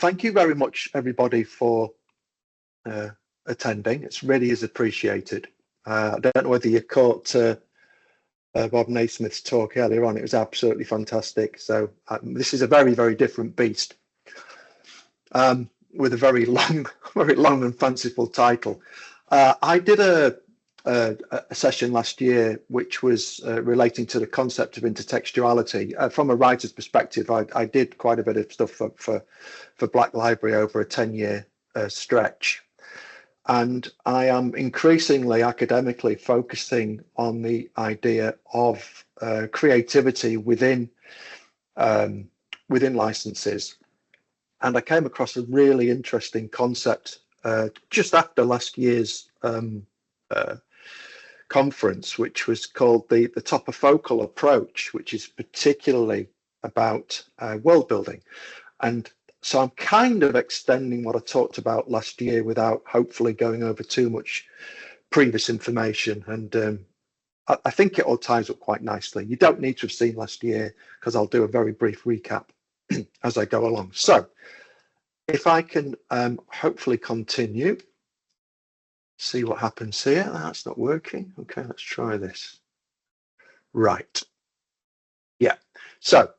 thank you very much, everybody, for attending. It really is appreciated. I don't know whether you caught Bob Naismith's talk earlier on. It was absolutely fantastic. So this is a very, very different beast with a very long and fanciful title. I did a session last year which was relating to the concept of intertextuality from a writer's perspective. I did quite a bit of stuff for Black Library over a 10-year stretch, and I am increasingly academically focusing on the idea of creativity within licenses. And I came across a really interesting concept just after last year's conference, which was called the topofocal approach, which is particularly about world building. And so I'm kind of extending what I talked about last year without hopefully going over too much previous information. And I think it all ties up quite nicely. You don't need to have seen last year because I'll do a very brief recap as I go along. So if I can hopefully continue, see what happens here. That's not working. Okay, let's try this. Right. Yeah. So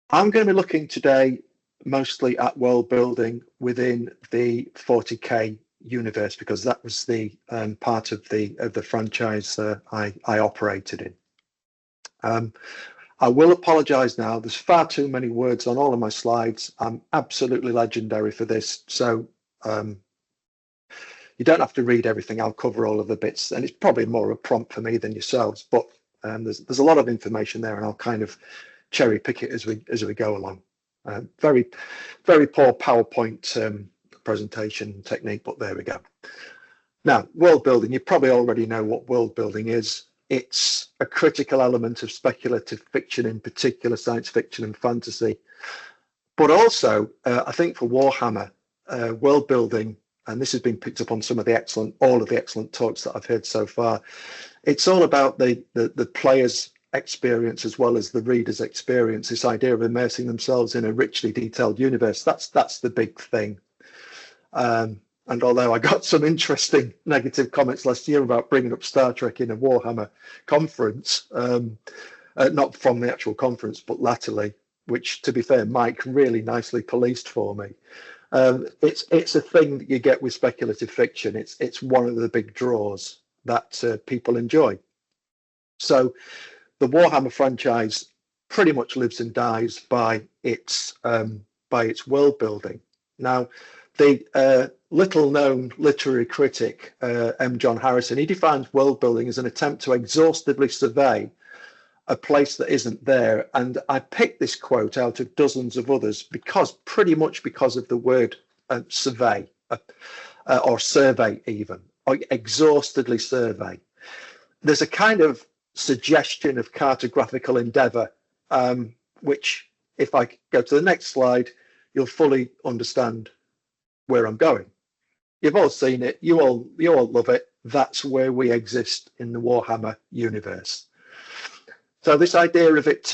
I'm going to be looking today mostly at world building within the 40K universe, because that was the part of the franchise I operated in. I will apologize now. There's far too many words on all of my slides. I'm absolutely legendary for this. So you don't have to read everything. I'll cover all of the bits, and it's probably more a prompt for me than yourselves, but there's a lot of information there, and I'll kind of cherry pick it as we go along. Very poor PowerPoint presentation technique, but there we go. Now, world building, you probably already know what world building is. It's a critical element of speculative fiction, in particular science fiction and fantasy. But also, I think for Warhammer, world building, and this has been picked up on all of the excellent talks that I've heard so far, it's all about the player's experience as well as the reader's experience, this idea of immersing themselves in a richly detailed universe. That's the big thing. And although I got some interesting negative comments last year about bringing up Star Trek in a Warhammer conference, not from the actual conference, but latterly, which, to be fair, Mike really nicely policed for me. It's a thing that you get with speculative fiction. It's one of the big draws that people enjoy. So the Warhammer franchise pretty much lives and dies by its world building. Now, the little-known literary critic M. John Harrison, he defines world building as an attempt to exhaustively survey a place that isn't there. And I picked this quote out of dozens of others pretty much because of the word survey or survey even, or exhaustively survey. There's a kind of suggestion of cartographical endeavor, which, if I go to the next slide, you'll fully understand where I'm going. You've all seen it. You all love it. That's where we exist in the Warhammer universe. So this idea of it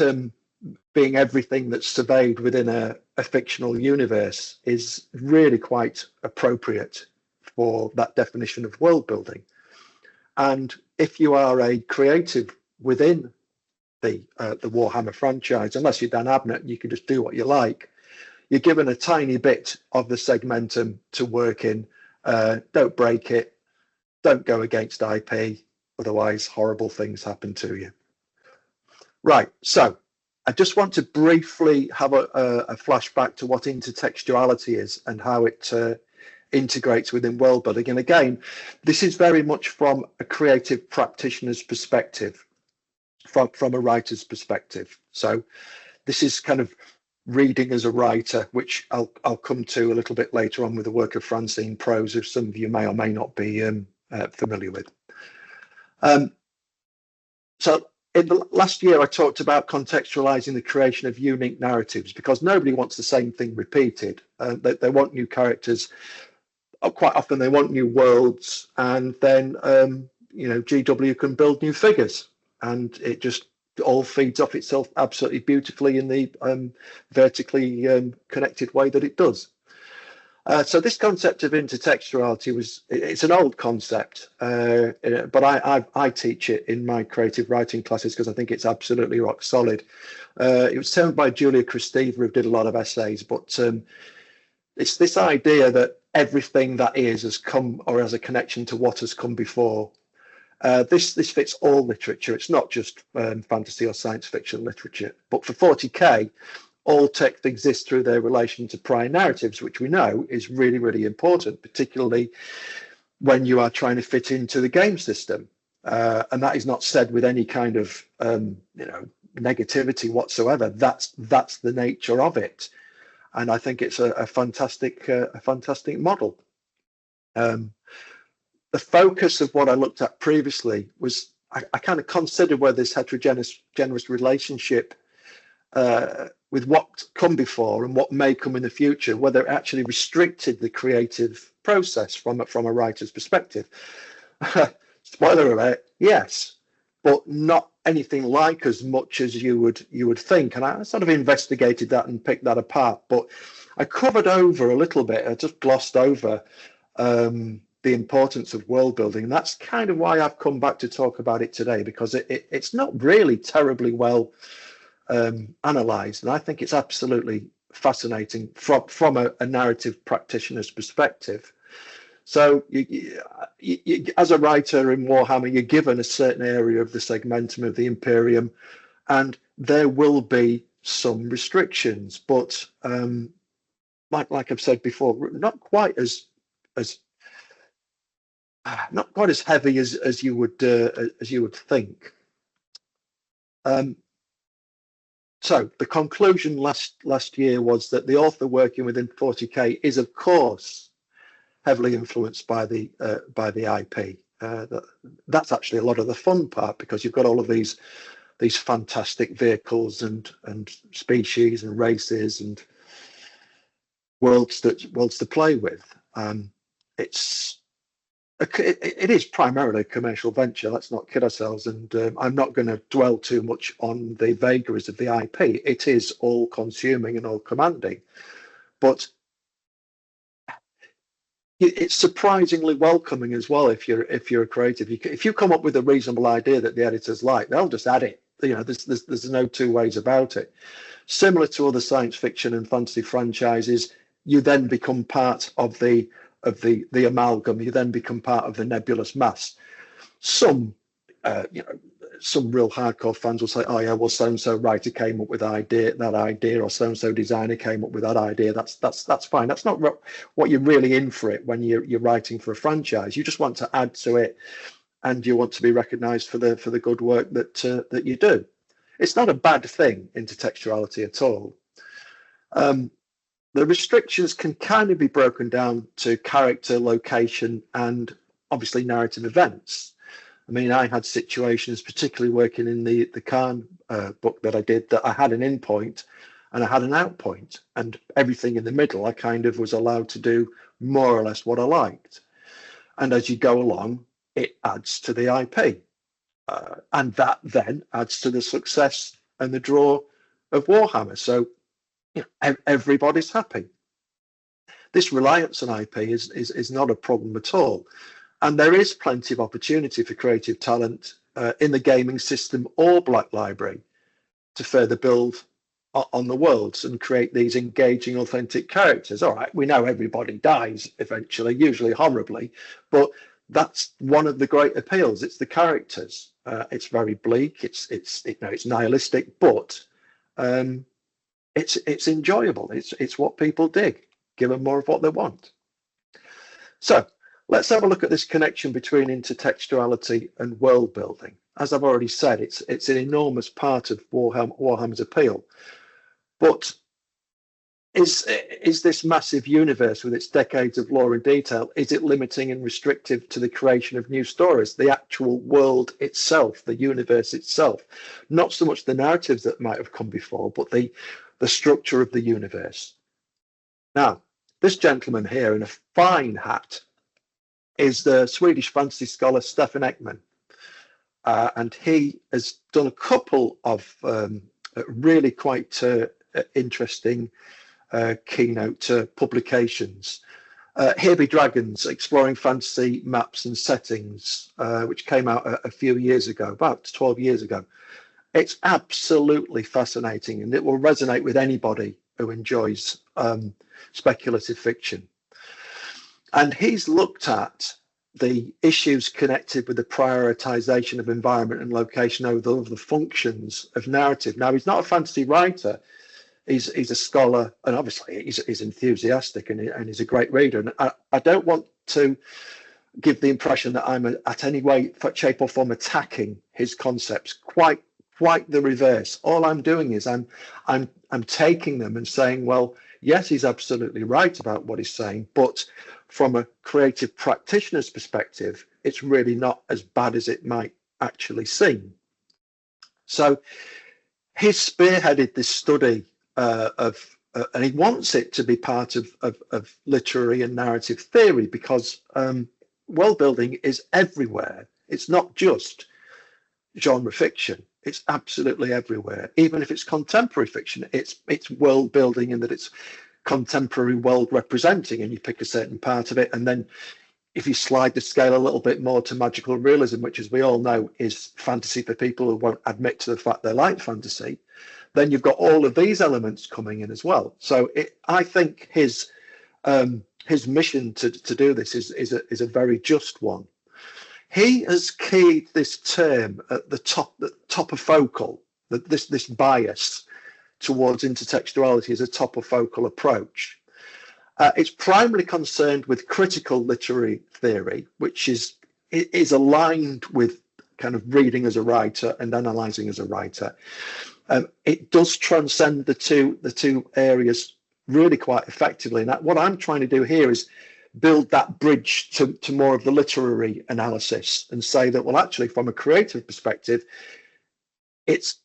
being everything that's surveyed within a fictional universe is really quite appropriate for that definition of world building. And if you are a creative within the Warhammer franchise, unless you're Dan Abnett, you can just do what you like. You're given a tiny bit of the segmentum to work in. Don't break it. Don't go against IP. Otherwise, horrible things happen to you. Right. So I just want to briefly have a flashback to what intertextuality is and how it integrates within world building. And again, this is very much from a creative practitioner's perspective, from a writer's perspective. So this is kind of reading as a writer, which I'll come to a little bit later on with the work of Francine Prose, who some of you may or may not be familiar with. So in the last year, I talked about contextualizing the creation of unique narratives, because nobody wants the same thing repeated. They want new characters. Quite often they want new worlds, and then GW can build new figures, and it just all feeds off itself absolutely beautifully in the vertically connected way that it does. So this concept of intertextuality it's an old concept, but I teach it in my creative writing classes because I think it's absolutely rock solid. It was termed by Julia Kristeva, who did a lot of essays, but it's this idea that everything that is has come or has a connection to what has come before. This fits all literature. It's not just fantasy or science fiction literature, but for 40K, all text exists through their relation to prior narratives, which we know is really, really important, particularly when you are trying to fit into the game system. And that is not said with any kind of negativity whatsoever. That's the nature of it, and I think it's a fantastic model. The focus of what I looked at previously was I kind of considered whether this heterogeneous relationship with what come before and what may come in the future, whether it actually restricted the creative process from a writer's perspective. Spoiler alert, yes, but not anything like as much as you would think. And I sort of investigated that and picked that apart. But I covered over a little bit. I just glossed over the importance of world building. And that's kind of why I've come back to talk about it today, because it's not really terribly well analysed, and I think it's absolutely fascinating from a narrative practitioner's perspective. So you, as a writer in Warhammer, you're given a certain area of the segmentum of the Imperium, and there will be some restrictions, but like I've said before, not quite as heavy as you would think. So the conclusion last year was that the author working within 40K is, of course, heavily influenced by the IP. That's actually a lot of the fun part, because you've got all of these fantastic vehicles and species and races and worlds to play with. It is primarily a commercial venture. Let's not kid ourselves. And I'm not going to dwell too much on the vagaries of the IP. It is all consuming and all commanding, but it's surprisingly welcoming as well. If you're a creative, if you come up with a reasonable idea that the editors like, they'll just add it. There's no two ways about it. Similar to other science fiction and fantasy franchises, you then become part of the amalgam. You then become part of the nebulous mass. Some real hardcore fans will say, oh yeah, well, so-and-so writer came up with that idea, or so-and-so designer came up with that idea. That's fine. That's not what you're really in for it when you're writing for a franchise. You just want to add to it, and you want to be recognized for the good work that you do. It's not a bad thing, intertextuality, at all. The restrictions can kind of be broken down to character, location, and obviously narrative events. I mean, I had situations, particularly working in the Khan book that I did, that I had an in point and I had an out point, and everything in the middle I kind of was allowed to do more or less what I liked. And as you go along, it adds to the IP. And that then adds to the success and the draw of Warhammer. So everybody's happy. This reliance on IP is not a problem at all, and there is plenty of opportunity for creative talent in the gaming system or Black Library to further build on the worlds and create these engaging, authentic characters. All right, we know everybody dies eventually, usually horribly, but that's one of the great appeals. It's the characters. It's very bleak. It's nihilistic, but it's enjoyable. It's what people dig. Give them more of what they want. So let's have a look at this connection between intertextuality and world building. As I've already said, it's an enormous part of Warhammer's appeal. But is this massive universe with its decades of lore and detail, is it limiting and restrictive to the creation of new stories, the actual world itself, the universe itself? Not so much the narratives that might have come before, but the structure of the universe. Now, this gentleman here in a fine hat is the Swedish fantasy scholar Stefan Ekman. and he has done a couple of really quite interesting Keynote publications. Here Be Dragons, Exploring Fantasy Maps and Settings, which came out a few years ago, about 12 years ago. It's absolutely fascinating, and it will resonate with anybody who enjoys speculative fiction. And he's looked at the issues connected with the prioritization of environment and location over the functions of narrative. Now, he's not a fantasy writer. He's a scholar, and obviously he's enthusiastic, and he's a great reader. And I don't want to give the impression that I'm at any way, shape or form attacking his concepts. Quite the reverse. All I'm doing is I'm taking them and saying, well, yes, he's absolutely right about what he's saying, but from a creative practitioner's perspective, it's really not as bad as it might actually seem. So he's spearheaded this study and he wants it to be part of literary and narrative theory, because world building is everywhere. It's not just genre fiction. It's absolutely everywhere. Even if it's contemporary fiction, it's world building, in that it's contemporary world representing, and you pick a certain part of it, and then if you slide the scale a little bit more to magical realism, which, as we all know, is fantasy for people who won't admit to the fact they like fantasy, then you've got all of these elements coming in as well. So I think his mission to do this is a very just one. He has keyed this term at the topofocal, this bias towards intertextuality as a topofocal approach. It's primarily concerned with critical literary theory, which is aligned with kind of reading as a writer and analysing as a writer. It does transcend the two areas really quite effectively. And what I'm trying to do here is build that bridge to more of the literary analysis, and say that, well, actually, from a creative perspective, it's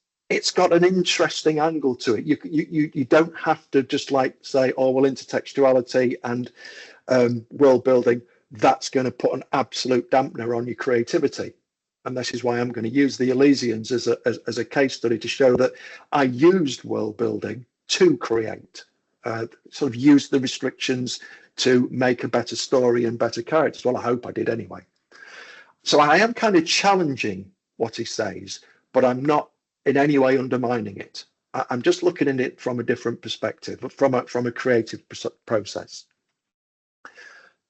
got an interesting angle to it. You don't have to just say, oh, well, intertextuality and world building, that's going to put an absolute dampener on your creativity. And this is why I'm going to use the Elysians as a case study to show that I used world building to create, sort of use the restrictions to make a better story and better characters. Well, I hope I did anyway. So I am kind of challenging what he says, but I'm not in any way undermining it. I'm just looking at it from a different perspective, from a creative process.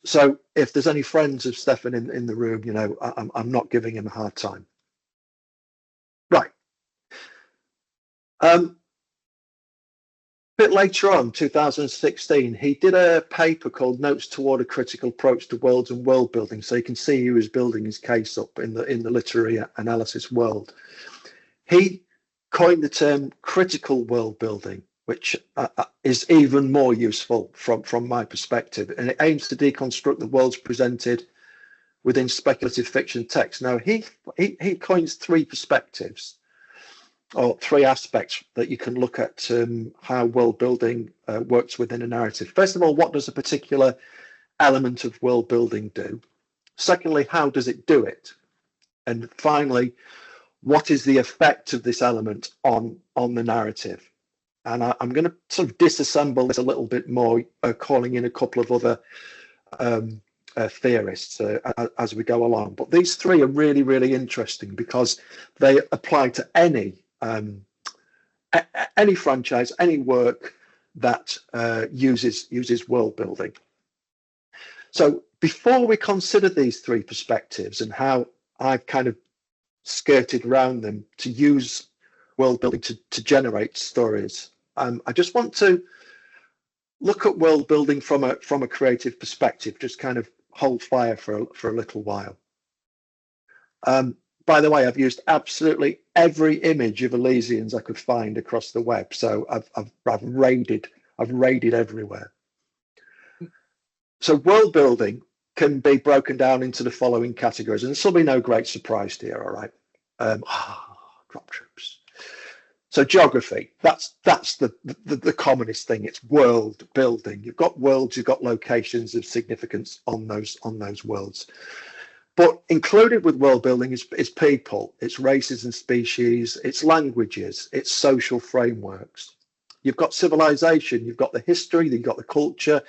So if there's any friends of Stefan in the room, you know, I'm not giving him a hard time. Right. A bit later on, 2016, he did a paper called Notes Toward a Critical Approach to Worlds and World Building. So you can see he was building his case up in the literary analysis world. He coined the term critical world building, which is even more useful from my perspective, and it aims to deconstruct the worlds presented within speculative fiction text. Now, he coins three perspectives, or three aspects that you can look at how world building works within a narrative. First of all, what does a particular element of world building do? Secondly, how does it do it? And finally, what is the effect of this element on the narrative? And I'm going to sort of disassemble this a little bit more, calling in a couple of other theorists as we go along. But these three are really, really interesting because they apply to any franchise, any work that uses world building. So before we consider these three perspectives and how I've kind of skirted around them to use world building to generate stories, I just want to look at world building from a creative perspective. Just kind of hold fire for a little while. By the way, I've used absolutely every image of Elysians I could find across the web, so I've raided everywhere. So world building can be broken down into the following categories, and this will be no great surprise to you, all right? Drop troops. So geography, that's the commonest thing. It's world building. You've got worlds, you've got locations of significance on those worlds. But included with world building is people, it's races and species, it's languages, it's social frameworks. You've got civilization, you've got the history, you've got the culture,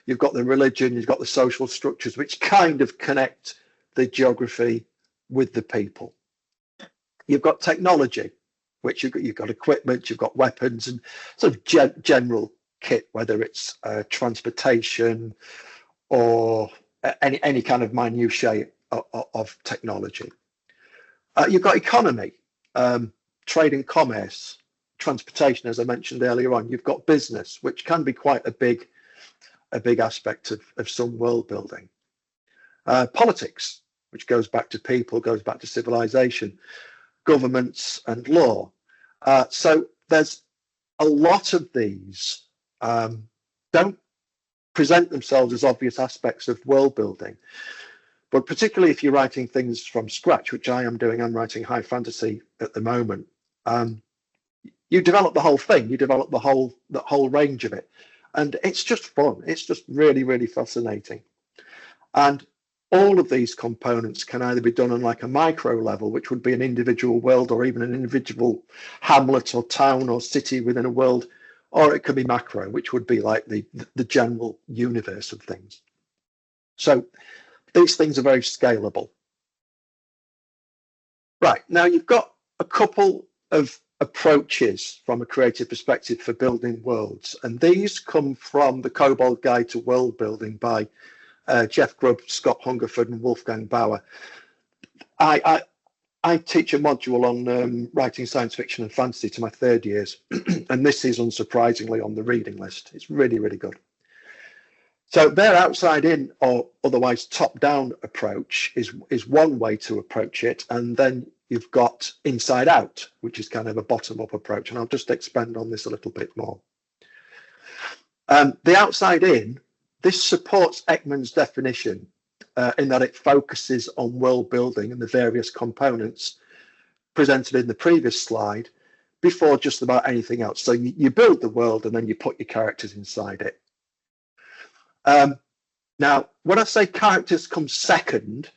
you've got the religion, you've got the social structures, which kind of connect the geography with the people. You've got technology, which you've got equipment, you've got weapons and sort of general kit, whether it's transportation or any kind of minutiae of technology. You've got economy, trade and commerce, transportation, as I mentioned earlier on. You've got business, which can be quite a big aspect of some world building. Politics, which goes back to people, goes back to civilization, governments and law. So there's a lot of these don't present themselves as obvious aspects of world building. But particularly if you're writing things from scratch, which I am doing, I'm writing high fantasy at the moment. You develop the whole thing, you develop the whole range of it, and it's just fun. It's just really, really fascinating. And all of these components can either be done on like a micro level, which would be an individual world or even an individual hamlet or town or city within a world, or it could be macro, which would be like the general universe of things. So these things are very scalable. Right, now you've got a couple of approaches from a creative perspective for building worlds, and these come from the Kobold Guide to World Building by Jeff Grubb, Scott Hungerford and Wolfgang Bauer. I teach a module on writing science fiction and fantasy to my third years, and this is unsurprisingly on the reading list. It's really, really good. So their outside in or otherwise top down approach is one way to approach it, and then you've got inside out, which is kind of a bottom up approach, and I'll just expand on this a little bit more. The outside in, this supports Ekman's definition in that it focuses on world building and the various components presented in the previous slide before just about anything else. So you build the world and then you put your characters inside it. Now, when I say characters come second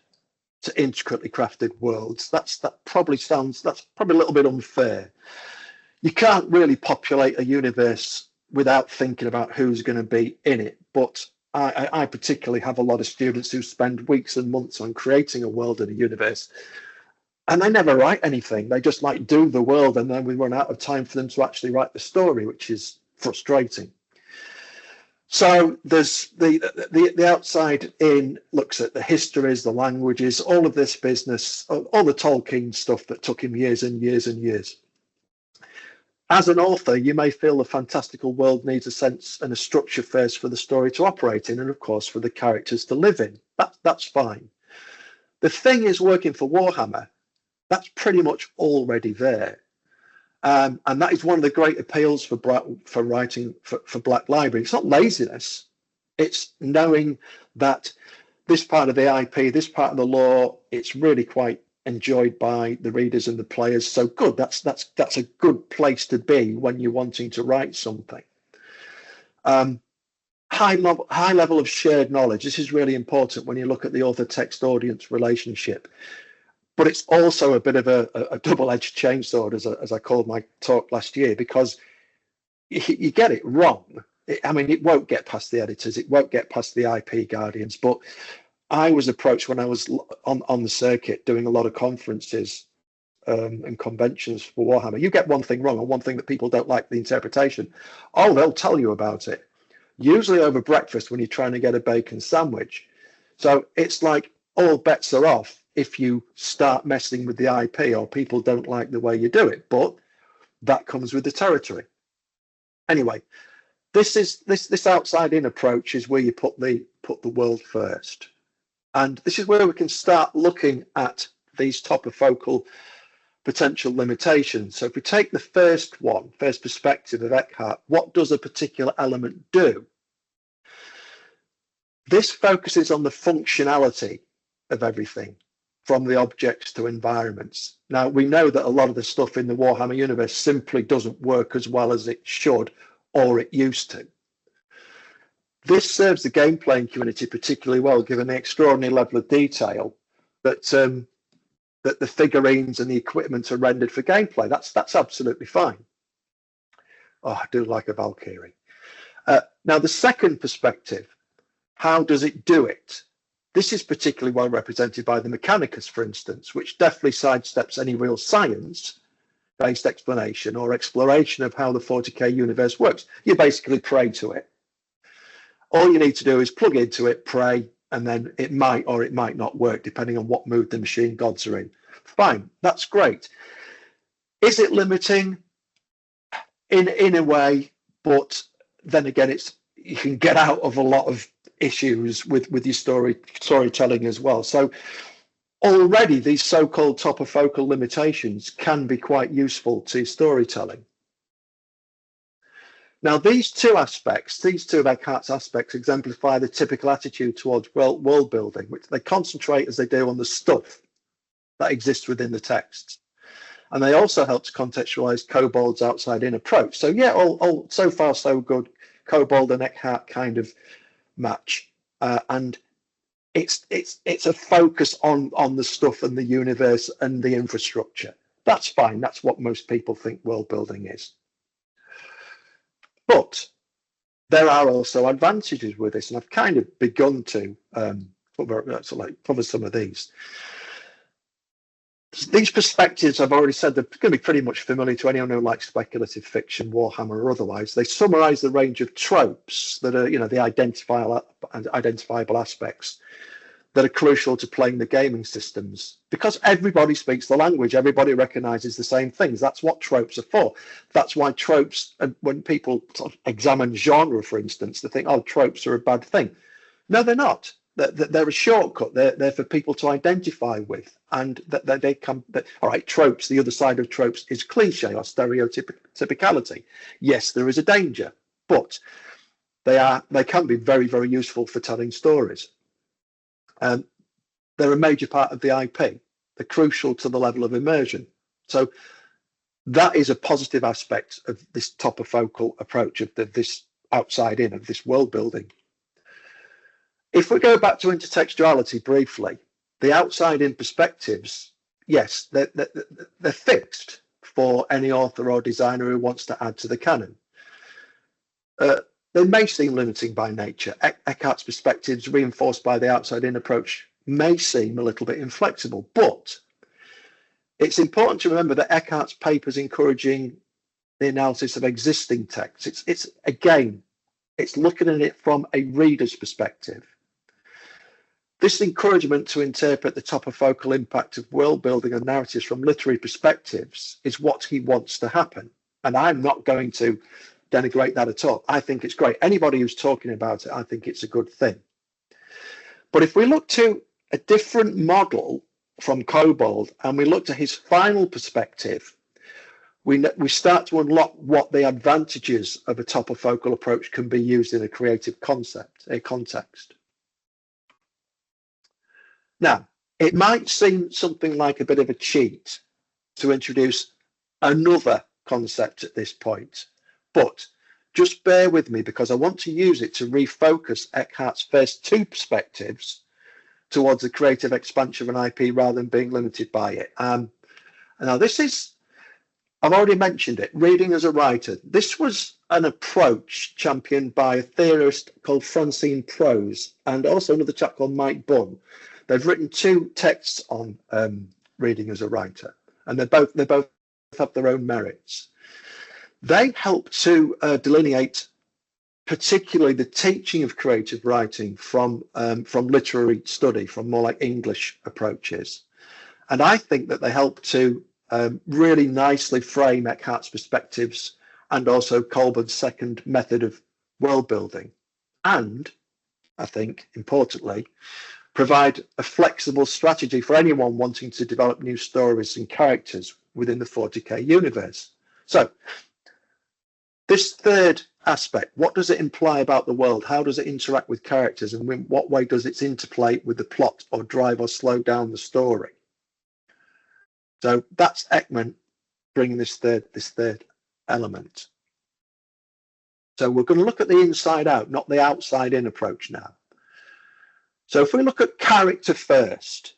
to intricately crafted worlds, that's probably a little bit unfair. You can't really populate a universe without thinking about who's going to be in it. But I particularly have a lot of students who spend weeks and months on creating a world and a universe, and they never write anything. They just like do the world, and then we run out of time for them to actually write the story, which is frustrating. So there's the outside in looks at the histories, the languages, all of this business, all the Tolkien stuff that took him years and years and years. As an author, you may feel the fantastical world needs a sense and a structure first for the story to operate in, and of course for the characters to live in. That's fine. The thing is, working for Warhammer, that's pretty much already there. And that is one of the great appeals for writing for Black Library. It's not laziness. It's knowing that this part of the IP, this part of the lore, it's really quite enjoyed by the readers and the players. So good. That's a good place to be when you're wanting to write something. High level of shared knowledge. This is really important when you look at the author text audience relationship. But it's also a bit of a double-edged chainsword, as I called my talk last year, because you get it wrong. I mean, it won't get past the editors, it won't get past the IP guardians. But I was approached when I was on the circuit doing a lot of conferences and conventions for Warhammer. You get one thing wrong, and one thing that people don't like the interpretation. Oh, they'll tell you about it. Usually over breakfast when you're trying to get a bacon sandwich. So it's like all bets are off if you start messing with the IP or people don't like the way you do it, but that comes with the territory. Anyway, this outside in approach is where you put the world first. And this is where we can start looking at these topofocal potential limitations. So if we take the first perspective of Eckhart, what does a particular element do? This focuses on the functionality of everything, from the objects to environments. Now, we know that a lot of the stuff in the Warhammer universe simply doesn't work as well as it should, or it used to. This serves the game playing community particularly well, given the extraordinary level of detail that the figurines and the equipment are rendered for gameplay. That's absolutely fine. Oh, I do like a Valkyrie. Now, the second perspective, how does it do it? This is particularly well represented by the Mechanicus, for instance, which definitely sidesteps any real science-based explanation or exploration of how the 40K universe works. You basically pray to it. All you need to do is plug into it, pray, and then it might or it might not work, depending on what mood the machine gods are in. Fine, that's great. Is it limiting? In a way, but then again, you can get out of a lot of issues with your storytelling as well. So already these so-called topofocal limitations can be quite useful to storytelling. Now, these two aspects, these two of Eckhart's aspects, exemplify the typical attitude towards world building, which they concentrate as they do on the stuff that exists within the texts. And they also help to contextualize Kobold's outside-in approach. So yeah, all so far so good. Kobold and Eckhart kind of match, and it's a focus on the stuff and the universe and the infrastructure. That's fine. That's what most people think world building is. But there are also advantages with this, and I've kind of begun to cover some of these. These perspectives, I've already said, they're going to be pretty much familiar to anyone who likes speculative fiction, Warhammer or otherwise. They summarize the range of tropes that are, the identifiable aspects that are crucial to playing the gaming systems. Because everybody speaks the language, everybody recognizes the same things. That's what tropes are for. That's why tropes, when people sort of examine genre, for instance, they think, oh, tropes are a bad thing. No, they're not. They're a shortcut. They're for people to identify with, and that they come. All right, tropes. The other side of tropes is cliche or stereotypicality. Yes, there is a danger, but they can be very, very useful for telling stories. They're a major part of the IP. They're crucial to the level of immersion. So that is a positive aspect of this topofocal approach of this outside in, of this world building. If we go back to intertextuality briefly, the outside-in perspectives, yes, they're fixed for any author or designer who wants to add to the canon. They may seem limiting by nature. Eckhart's perspectives, reinforced by the outside-in approach, may seem a little bit inflexible, but it's important to remember that Eckhart's papers encouraging the analysis of existing texts. It's looking at it from a reader's perspective. This encouragement to interpret the topofocal impact of world building and narratives from literary perspectives is what he wants to happen. And I'm not going to denigrate that at all. I think it's great. Anybody who's talking about it, I think it's a good thing. But if we look to a different model from Kobold and we look to his final perspective, we start to unlock what the advantages of a topofocal approach can be used in a creative context. Now, it might seem something like a bit of a cheat to introduce another concept at this point, but just bear with me because I want to use it to refocus Eckhart's first two perspectives towards the creative expansion of an IP rather than being limited by it. Now this is, I've already mentioned it, reading as a writer. This was an approach championed by a theorist called Francine Prose and also another chap called Mike Bunn. They've written two texts on reading as a writer, and they both have their own merits. They help to delineate particularly the teaching of creative writing from literary study, from more like English approaches. And I think that they help to really nicely frame Eckhart's perspectives and also Kolben's second method of world building. And I think, importantly, provide a flexible strategy for anyone wanting to develop new stories and characters within the 40K universe. So this third aspect, what does it imply about the world? How does it interact with characters? And in what way does it interplay with the plot or drive or slow down the story? So that's Ekman bringing this third element. So we're going to look at the inside out, not the outside in approach now. So if we look at character first,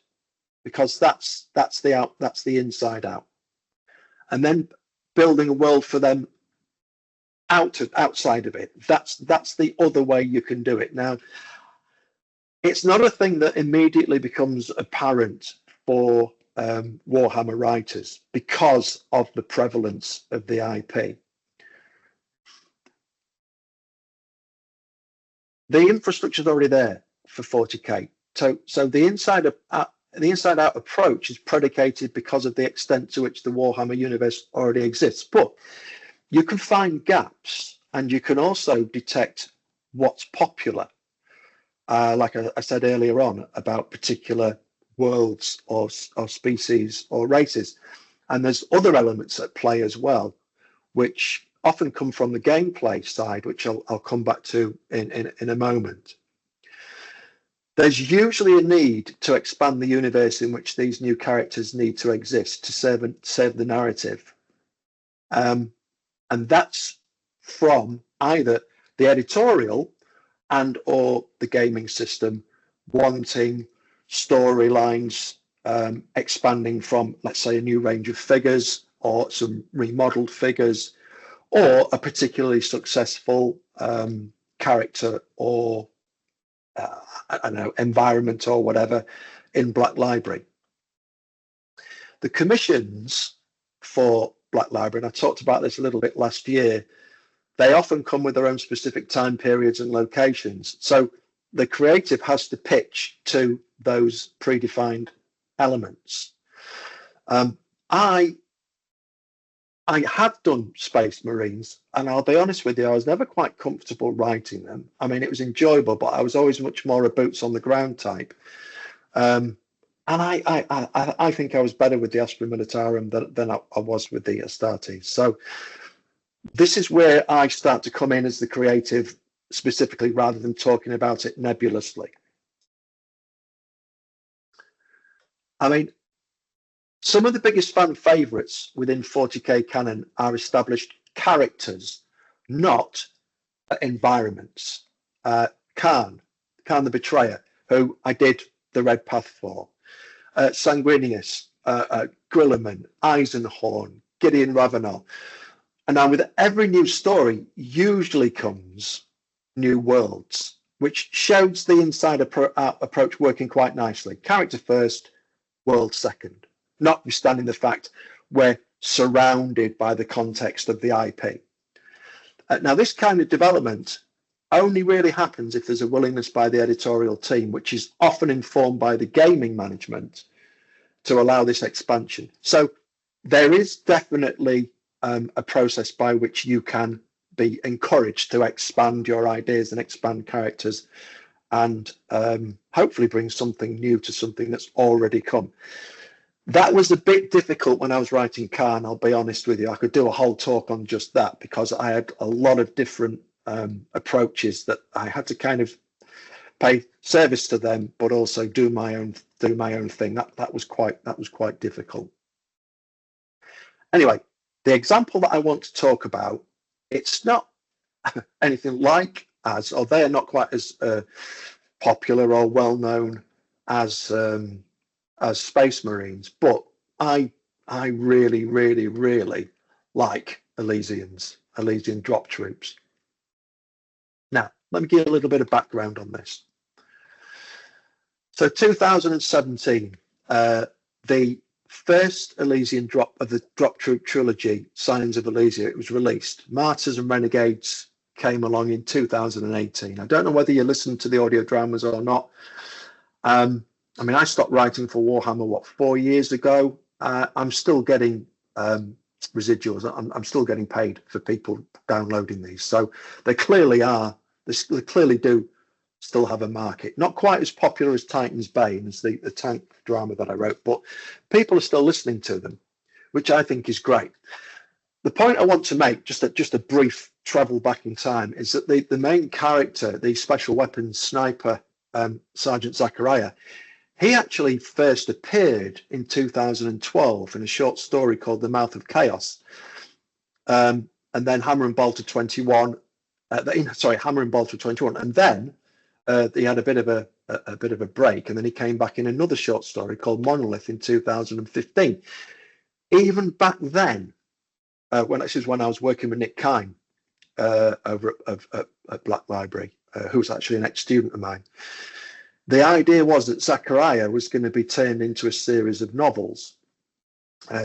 because that's the inside out, and then building a world for them outside of it. That's the other way you can do it. Now, it's not a thing that immediately becomes apparent for Warhammer writers because of the prevalence of the IP. The infrastructure is already there for 40k. So the inside out approach is predicated because of the extent to which the Warhammer universe already exists. But you can find gaps, and you can also detect what's popular. Like I said earlier on about particular worlds or species or races. And there's other elements at play as well, which often come from the gameplay side, which I'll come back to in a moment. There's usually a need to expand the universe in which these new characters need to exist to serve the narrative. And that's from either the editorial and or the gaming system wanting storylines expanding from, let's say, a new range of figures or some remodeled figures, or a particularly successful character or I don't know, environment or whatever in Black Library. The commissions for Black Library, and I talked about this a little bit last year, they often come with their own specific time periods and locations. So the creative has to pitch to those predefined elements. I have done Space Marines, and I'll be honest with you, I was never quite comfortable writing them. I mean, it was enjoyable, but I was always much more a boots on the ground type. And I think I was better with the Astra Militarum than I was with the Astartes. So this is where I start to come in as the creative specifically, rather than talking about it nebulously. I mean, some of the biggest fan favourites within 40k canon are established characters, not environments. Khan the Betrayer, who I did the Red Path for, Sanguinius, Grillerman, Eisenhorn, Gideon Ravenel. And now with every new story usually comes new worlds, which shows the inside approach working quite nicely. Character first, world second. Notwithstanding the fact we're surrounded by the context of the IP. Now, this kind of development only really happens if there's a willingness by the editorial team, which is often informed by the gaming management, to allow this expansion. So there is definitely a process by which you can be encouraged to expand your ideas and expand characters and hopefully bring something new to something that's already come. That was a bit difficult when I was writing Khan, I'll be honest with you. I could do a whole talk on just that because I had a lot of different approaches that I had to kind of pay service to them, but also do my own thing. That was quite difficult. Anyway, the example that I want to talk about, it's not anything like as, or they are not quite as popular or well known as Space Marines, but I really, really, really like Elysian Drop Troops. Now, let me give you a little bit of background on this. So 2017, the first Elysian Drop of the Drop Troop trilogy, Signs of Elysia, it was released. Martyrs and Renegades came along in 2018. I don't know whether you listened to the audio dramas or not. I mean, I stopped writing for Warhammer, 4 years ago. I'm still getting residuals. I'm still getting paid for people downloading these. So they clearly do still have a market. Not quite as popular as Titan's Bane, as the tank drama that I wrote, but people are still listening to them, which I think is great. The point I want to make, just a brief travel back in time, is that the main character, the special weapons sniper, Sergeant Zachariah, he actually first appeared in 2012 in a short story called The Mouth of Chaos. And then Hammer and Bolter 21, Hammer and Bolter 21. And then he had a bit of a break, and then he came back in another short story called Monolith in 2015. Even back then, when I was working with Nick Kine over at Black Library, who was actually an ex-student of mine, the idea was that Zachariah was going to be turned into a series of novels.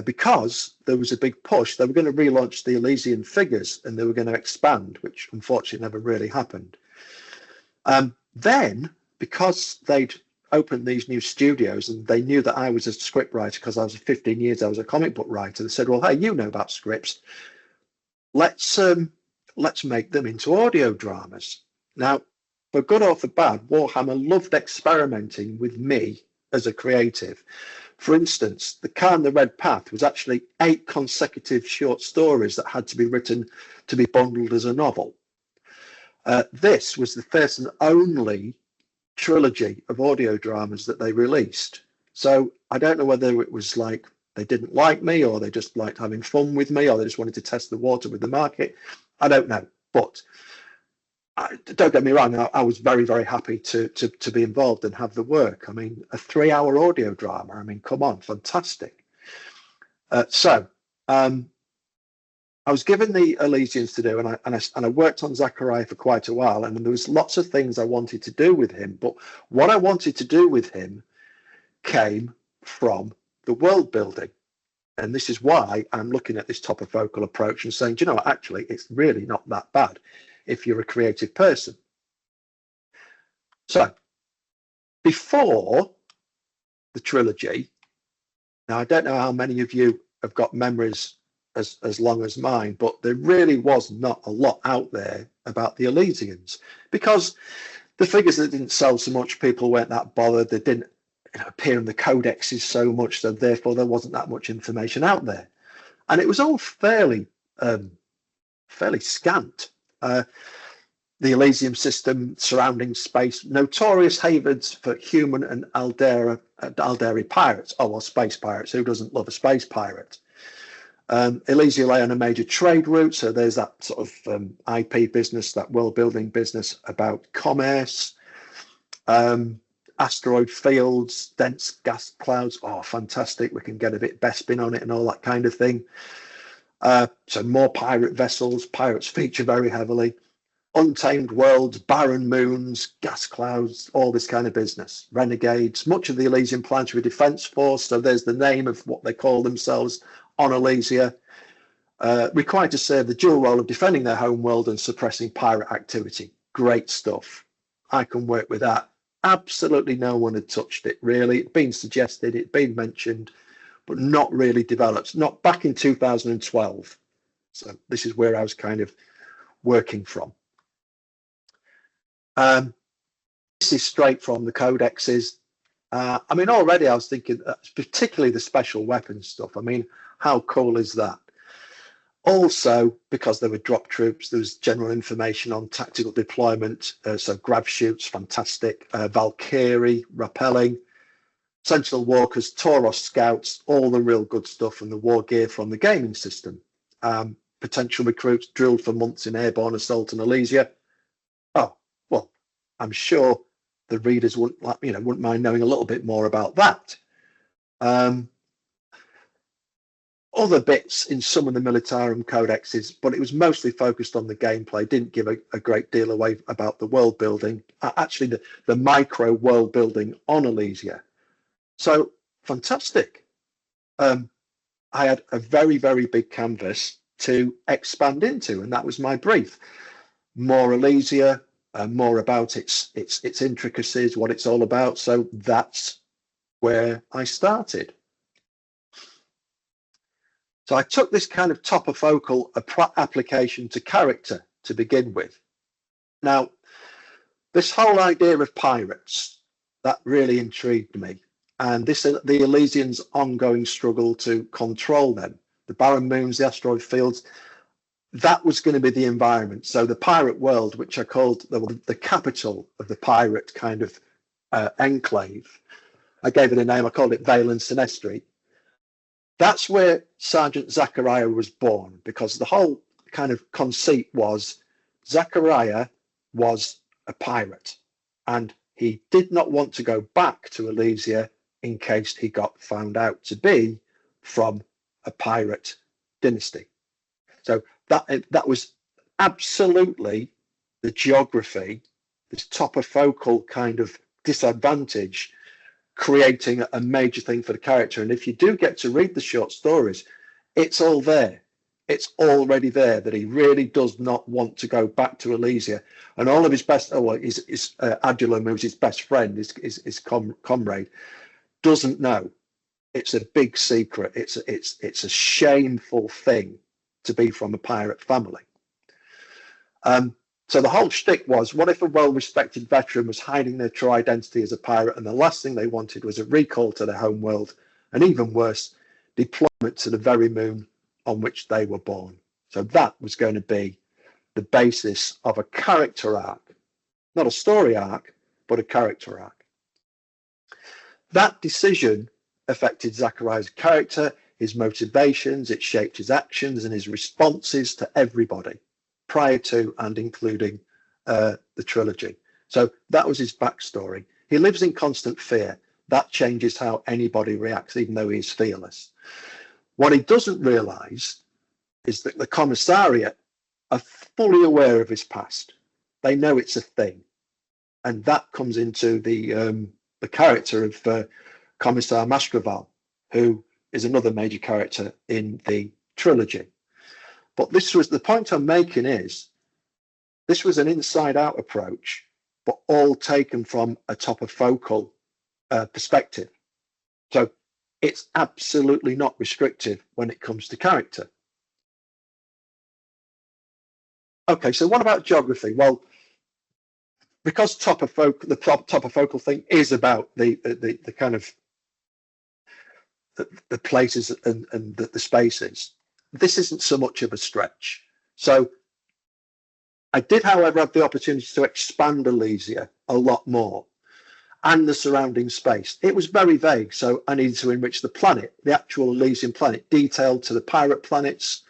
Because there was a big push. They were going to relaunch the Elysian figures and they were going to expand, which unfortunately never really happened. Then, because they'd opened these new studios and they knew that I was a script writer because I was 15 years, I was a comic book writer, they said, well, hey, you know about scripts. Let's make them into audio dramas. Now, for good or for bad, Warhammer loved experimenting with me as a creative. For instance, The Car in the Red Path was actually 8 consecutive short stories that had to be written to be bundled as a novel. This was the first and only trilogy of audio dramas that they released. So I don't know whether it was like they didn't like me, or they just liked having fun with me, or they just wanted to test the water with the market. I don't know. But don't get me wrong, I was very, very happy to be involved and have the work. I mean, a 3-hour audio drama. I mean, come on, fantastic. So I was given the Elysians to do, and I worked on Zachariah for quite a while, and there was lots of things I wanted to do with him. But what I wanted to do with him came from the world building. And this is why I'm looking at this topofocal approach and saying, do you know what, actually, it's really not that bad if you're a creative person. So before the trilogy, now I don't know how many of you have got memories as long as mine, but there really was not a lot out there about the Elysians, because the figures that didn't sell so much, people weren't that bothered. They didn't appear in the codexes so much, so therefore there wasn't that much information out there, and it was all fairly scant. The Elysium system surrounding space, notorious havens for human and Alderi pirates. Oh, well, space pirates. Who doesn't love a space pirate? Elysia lay on a major trade route, so there's that sort of IP business, that world building business about commerce. Asteroid fields, dense gas clouds. Oh, fantastic. We can get a bit Bespin on it and all that kind of thing. So more pirate vessels. Pirates feature very heavily. Untamed worlds, barren moons, gas clouds, all this kind of business. Renegades. Much of the Elysian planetary defense force, so there's the name of what they call themselves on Elysia, required to serve the dual role of defending their home world and suppressing pirate activity. Great stuff. I can work with that. Absolutely no one had touched it, really. It'd been suggested, it'd been mentioned, but not really developed. Not back in 2012. So this is where I was kind of working from. This is straight from the codexes. I mean, already I was thinking, particularly the special weapons stuff. I mean, how cool is that? Also, because there were drop troops, there was general information on tactical deployment. So grav shoots, fantastic. Valkyrie, rappelling, Sentinel walkers, Tauros scouts, all the real good stuff, and the war gear from the gaming system. Potential recruits drilled for months in airborne assault and Elysia. Oh, well, I'm sure the readers wouldn't mind knowing a little bit more about that. Other bits in some of the Militarum codexes, but it was mostly focused on the gameplay. Didn't give a great deal away about the world building, actually the micro world building on Elysia. So fantastic. I had a very, very big canvas to expand into, and that was my brief. More Elysia, more about its intricacies, what it's all about. So that's where I started. So I took this kind of topofocal application to character to begin with. Now, this whole idea of pirates, that really intrigued me. And the Elysians' ongoing struggle to control them, the barren moons, the asteroid fields, that was going to be the environment. So the pirate world, which I called the capital of the pirate kind of enclave, I gave it a name, I called it Vale and Sinestri. That's where Sergeant Zachariah was born, because the whole kind of conceit was Zachariah was a pirate. and he did not want to go back to Elysia in case he got found out to be from a pirate dynasty. So that was absolutely the geography, this topofocal kind of disadvantage, creating a major thing for the character. And if you do get to read the short stories, it's all there. It's already there that he really does not want to go back to Elysia. And all of his best, Adullam, who's his best friend, his comrade, doesn't know. It's a big secret. It's a shameful thing to be from a pirate family. So the whole shtick was, what if a well-respected veteran was hiding their true identity as a pirate, and the last thing they wanted was a recall to their home world, and even worse, deployment to the very moon on which they were born. So that was going to be the basis of a character arc, not a story arc, but a character arc. That decision affected Zachariah's character, his motivations, it shaped his actions and his responses to everybody prior to and including the trilogy. So that was his backstory. He lives in constant fear. That changes how anybody reacts, even though he's fearless. What he doesn't realise is that the commissariat are fully aware of his past. They know it's a thing. And that comes into the character of Commissar Mastroval, who is another major character in the trilogy. But this was the point I'm making is this was an inside-out approach, but all taken from a topofocal perspective. So it's absolutely not restrictive when it comes to character. Okay, so what about geography? Well, because the topofocal thing is about the kind of the places and the spaces, this isn't so much of a stretch. So I did, however, have the opportunity to expand Elysia a lot more and the surrounding space. It was very vague, so I needed to enrich the planet, the actual Elysian planet, detailed to the pirate planets.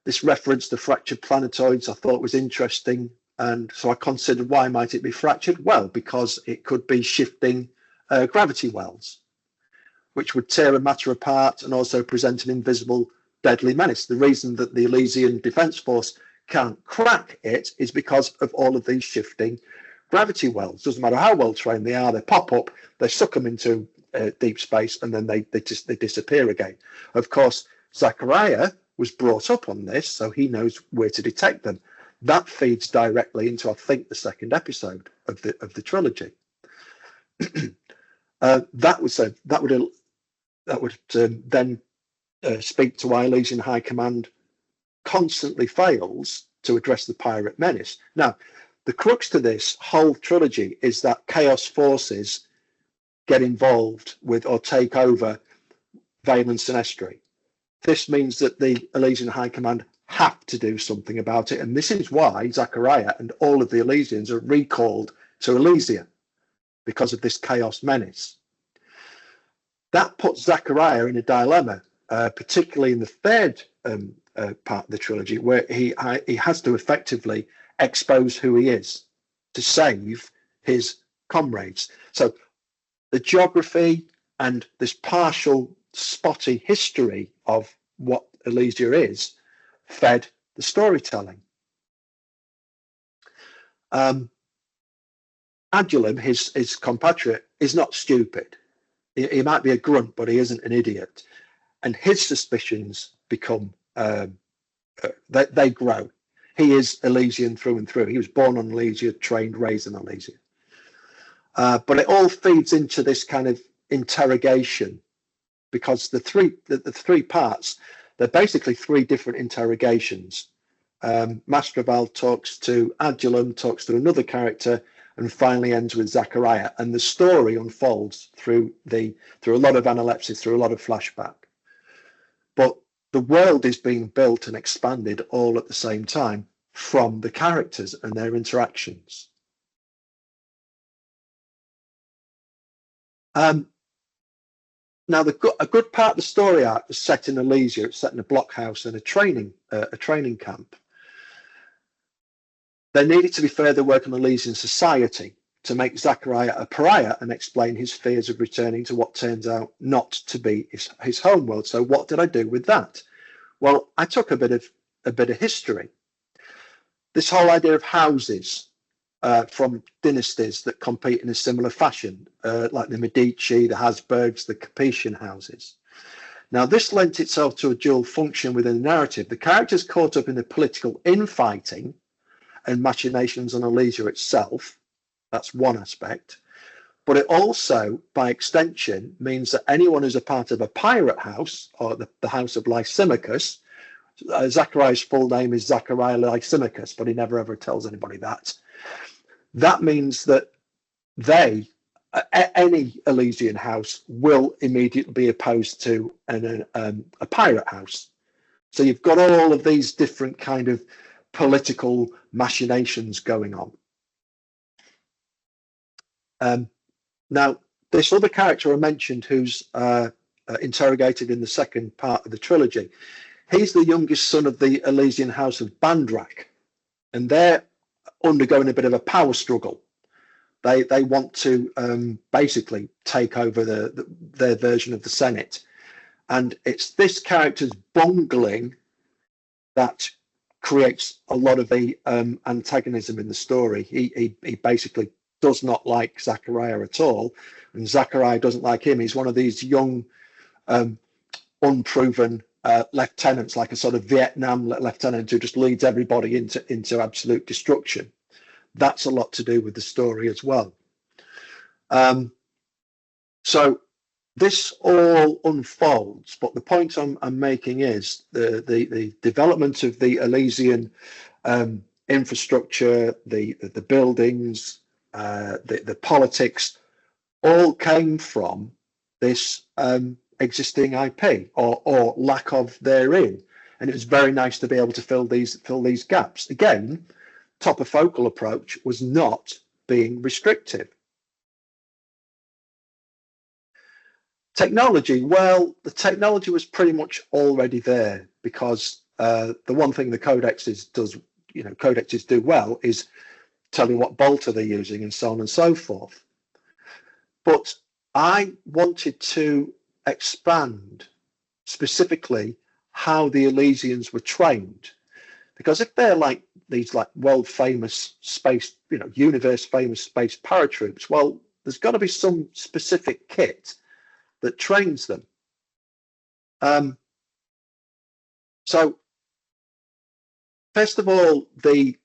This reference to fractured planetoids I thought was interesting, and so I considered, why might it be fractured? Well, because it could be shifting gravity wells, which would tear a matter apart and also present an invisible deadly menace. The reason that the Elysian Defence Force can't crack it is because of all of these shifting gravity wells. Doesn't matter how well trained they are, they pop up, they suck them into deep space, and then they disappear again. Of course, Zachariah was brought up on this, so he knows where to detect them. That feeds directly into, I think, the second episode of the trilogy. That would then speak to why Elysian High Command constantly fails to address the pirate menace. Now, the crux to this whole trilogy is that Chaos forces get involved with or take over Vale and Sinestri. This means that the Elysian High Command have to do something about it, and this is why Zachariah and all of the Elysians are recalled to Elysia, because of this Chaos menace. That puts Zachariah in a dilemma, particularly in the third part of the trilogy, where he has to effectively expose who he is to save his comrades. So the geography and this partial spotty history of what Elysia is fed the storytelling. Adullam, his compatriot, is not stupid. He might be a grunt, but he isn't an idiot. And his suspicions become, they grow. He is Elysian through and through. He was born on Elysia, trained, raised in Elysia. But it all feeds into this kind of interrogation, because the three parts, they're basically three different interrogations. Mastroval talks to Adullam, talks to another character, and finally ends with Zachariah. And the story unfolds through a lot of analepsis, through a lot of flashback. But the world is being built and expanded all at the same time from the characters and their interactions. Now, a good part of the story arc was set in Elysia. It's set in a blockhouse and a training camp. There needed to be further work on Elysian society to make Zachariah a pariah and explain his fears of returning to what turns out not to be his home world. So what did I do with that? Well, I took a bit of history. This whole idea of houses from dynasties that compete in a similar fashion, like the Medici, the Habsburgs, the Capetian houses. Now, this lent itself to a dual function within the narrative. The characters caught up in the political infighting and machinations on Elysia itself. That's one aspect. But it also, by extension, means that anyone who's a part of a pirate house, or the house of Lysimachus, Zachariah's full name is Zachariah Lysimachus, but he never ever tells anybody that. That means that any Elysian house will immediately be opposed to a pirate house. So you've got all of these different kind of political machinations going on. Now, this other character I mentioned who's interrogated in the second part of the trilogy, he's the youngest son of the Elysian house of Bandrak, and they're undergoing a bit of a power struggle. They want to basically take over their version of the Senate, and it's this character's bungling that creates a lot of the antagonism in the story. He basically does not like Zachariah at all, and Zachariah doesn't like him. He's one of these young, unproven lieutenants, like a sort of Vietnam lieutenant who just leads everybody into absolute destruction. That's a lot to do with the story as well. So this all unfolds, but the point I'm making is the development of the Elysian infrastructure, the buildings, the politics, all came from this existing IP or lack of therein, and it was very nice to be able to fill these gaps. Again, topofocal approach was not being restrictive. Technology, well, the technology was pretty much already there, because the one thing the codexes do well is tell you what bolter they're using and so on and so forth. But I wanted to expand specifically how the Elysians were trained, because if they're like these world famous space, universe famous space paratroops, well, there's got to be some specific kit that trains them. So first of all, the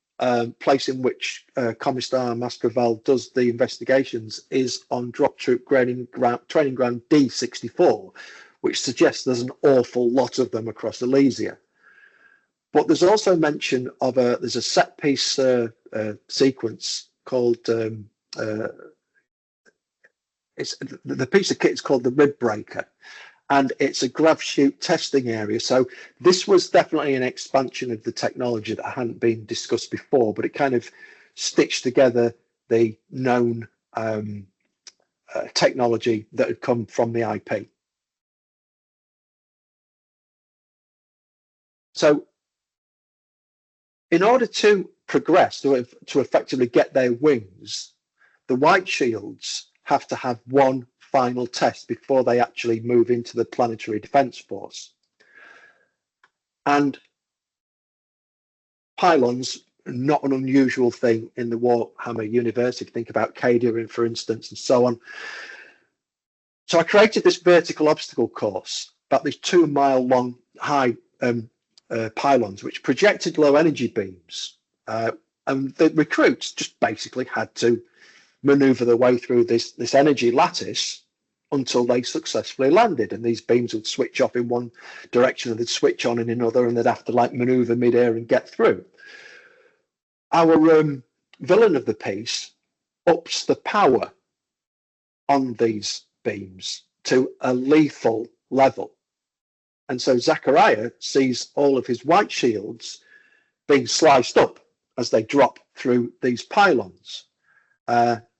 place in which Commissar Mastroval does the investigations is on Drop Troop training ground D64, which suggests there's an awful lot of them across Elysia. But there's also mention of there's a set piece sequence called it's the piece of kit is called the Rib Breaker, and it's a grav shoot testing area. So this was definitely an expansion of the technology that hadn't been discussed before, but it kind of stitched together the known technology that had come from the IP. So in order to progress, to effectively get their wings, the White Shields have to have one final test before they actually move into the Planetary Defence Force. And pylons, not an unusual thing in the Warhammer universe, if you think about Cadia, for instance, and so on. So I created this vertical obstacle course, about these 2 mile long high pylons, which projected low energy beams. And the recruits just basically had to maneuver their way through this energy lattice until they successfully landed, and these beams would switch off in one direction and they'd switch on in another, and they'd have to maneuver mid-air and get through. Our villain of the piece ups the power on these beams to a lethal level, and so Zachariah sees all of his white shields being sliced up as they drop through these pylons.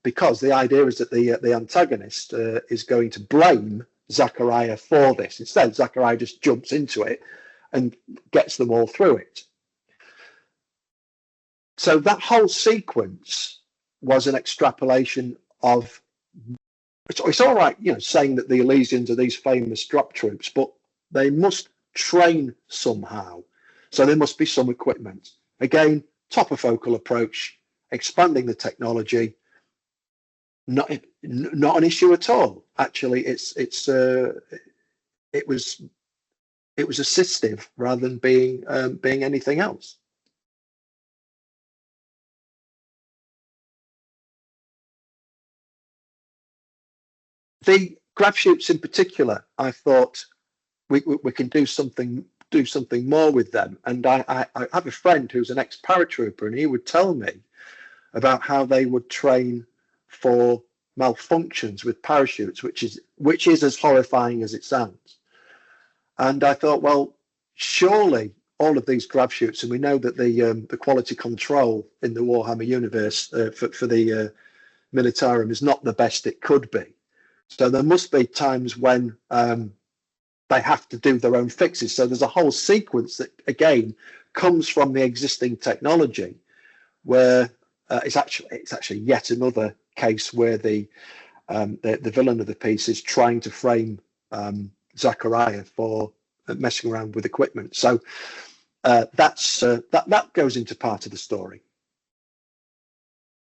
Because the idea is that the antagonist is going to blame Zachariah for this. Instead, Zachariah just jumps into it and gets them all through it. So that whole sequence was an extrapolation of, it's all right, you know, saying that the Elysians are these famous drop troops, but they must train somehow. So there must be some equipment. Again, topofocal approach, expanding the technology, not an issue at all. Actually, it was assistive rather than being anything else. The grab shoots in particular, I thought we can do something more with them. And I have a friend who's an ex-paratrooper, and he would tell me about how they would train for malfunctions with parachutes, which is as horrifying as it sounds. And I thought, well, surely all of these grab shoots, and we know that the quality control in the Warhammer universe for the Militarum is not the best it could be. So there must be times when they have to do their own fixes. So there's a whole sequence that, again, comes from the existing technology, where it's actually yet another case where the villain of the piece is trying to frame Zachariah for messing around with equipment. So that goes into part of the story.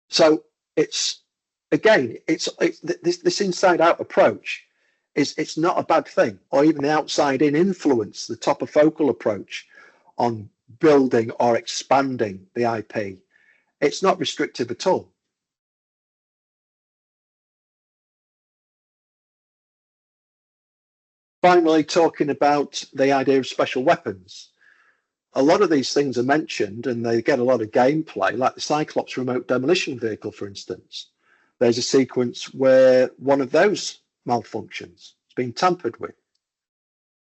So it's, again, this inside-out approach it's not a bad thing, or even the outside-in influence, the topofocal approach on building or expanding the IP. It's not restrictive at all. Finally, talking about the idea of special weapons. A lot of these things are mentioned and they get a lot of gameplay, like the Cyclops remote demolition vehicle, for instance. There's a sequence where one of those malfunctions. It's been tampered with.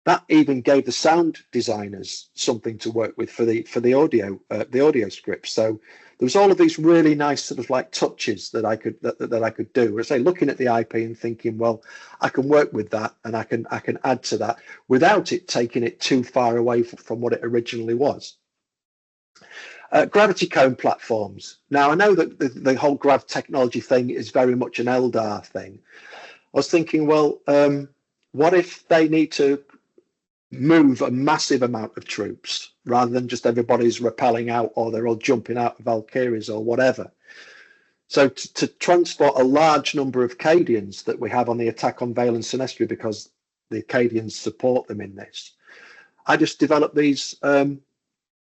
That even gave the sound designers something to work with for the audio scripts. So there was all of these really nice sort of like touches that I could do. I say, looking at the IP and thinking, well, I can work with that and I can add to that without it taking it too far away from what it originally was. Gravity cone platforms. Now I know that the whole grav technology thing is very much an Eldar thing. I was thinking, well, what if they need to move a massive amount of troops rather than just everybody's rappelling out, or they're all jumping out of Valkyries or whatever? So to transport a large number of Cadians that we have on the attack on Vale and Sinestri, because the Cadians support them in this, I just developed these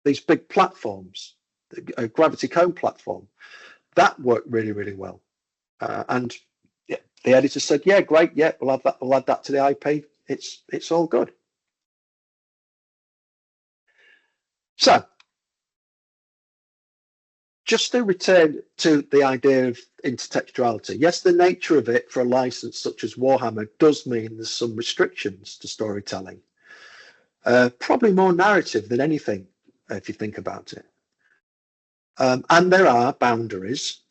big platforms, a gravity cone platform. That worked really, really well. And yeah, the editor said, yeah, great, yeah, we'll add that to the IP. It's all good. So just to return to the idea of intertextuality, yes, the nature of it for a license such as Warhammer does mean there's some restrictions to storytelling. Probably more narrative than anything, if you think about it. And there are boundaries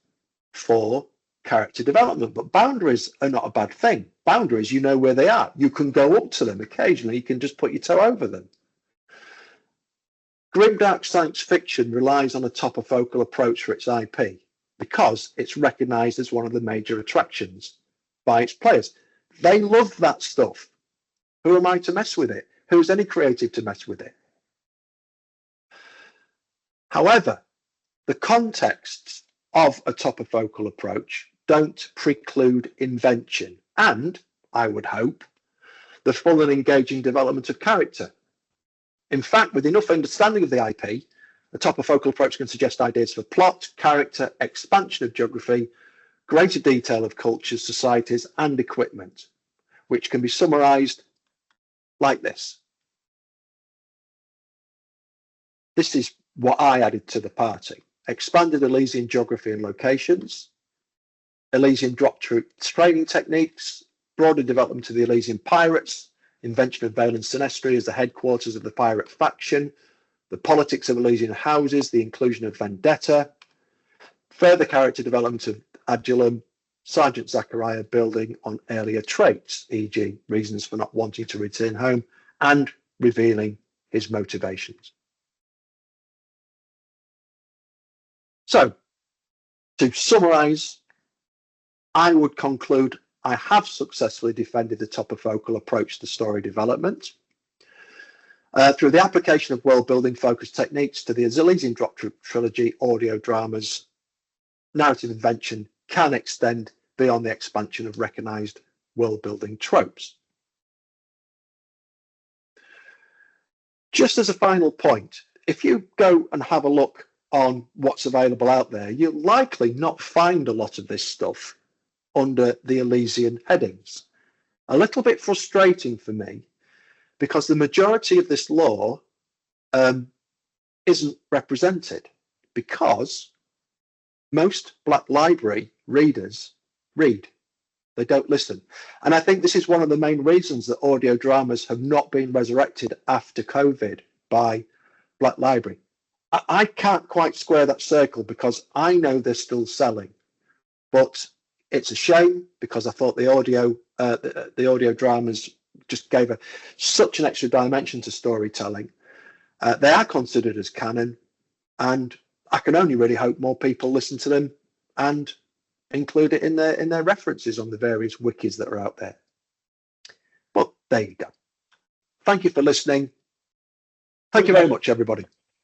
for character development, but boundaries are not a bad thing. Boundaries, you know where they are. You can go up to them occasionally. You can just put your toe over them. Grimdark science fiction relies on a topofocal approach for its IP because it's recognized as one of the major attractions by its players. They love that stuff. Who am I to mess with it? Who's any creative to mess with it? However, the contexts of a topofocal approach don't preclude invention and, I would hope, the full and engaging development of character. In fact, with enough understanding of the IP, a topofocal approach can suggest ideas for plot, character, expansion of geography, greater detail of cultures, societies, and equipment, which can be summarized like this. This is what I added to the party. Expanded Elysian geography and locations, Elysian Drop Troops training techniques, broader development of the Elysian pirates, invention of Vale and Sinestri as the headquarters of the pirate faction, the politics of Elysian houses, the inclusion of Vendetta, further character development of Adullam, Sergeant Zachariah building on earlier traits, e.g. reasons for not wanting to return home, and revealing his motivations. So, To summarise, I would conclude I have successfully defended the topofocal approach to story development. Through the application of world-building focused techniques to the Elysian Drop Troop trilogy audio dramas, narrative invention can extend beyond the expansion of recognised world-building tropes. Just as a final point, if you go and have a look on what's available out there, you'll likely not find a lot of this stuff under the Elysian headings. A little bit frustrating for me, because the majority of this lore isn't represented, because most Black Library readers read, they don't listen. And I think this is one of the main reasons that audio dramas have not been resurrected after COVID by Black Library. I can't quite square that circle, because I know they're still selling, but it's a shame, because I thought the audio dramas just gave such an extra dimension to storytelling. They are considered as canon, and I can only really hope more people listen to them and include it in their references on the various wikis that are out there. But there you go. Thank you for listening. Thank you very much, everybody.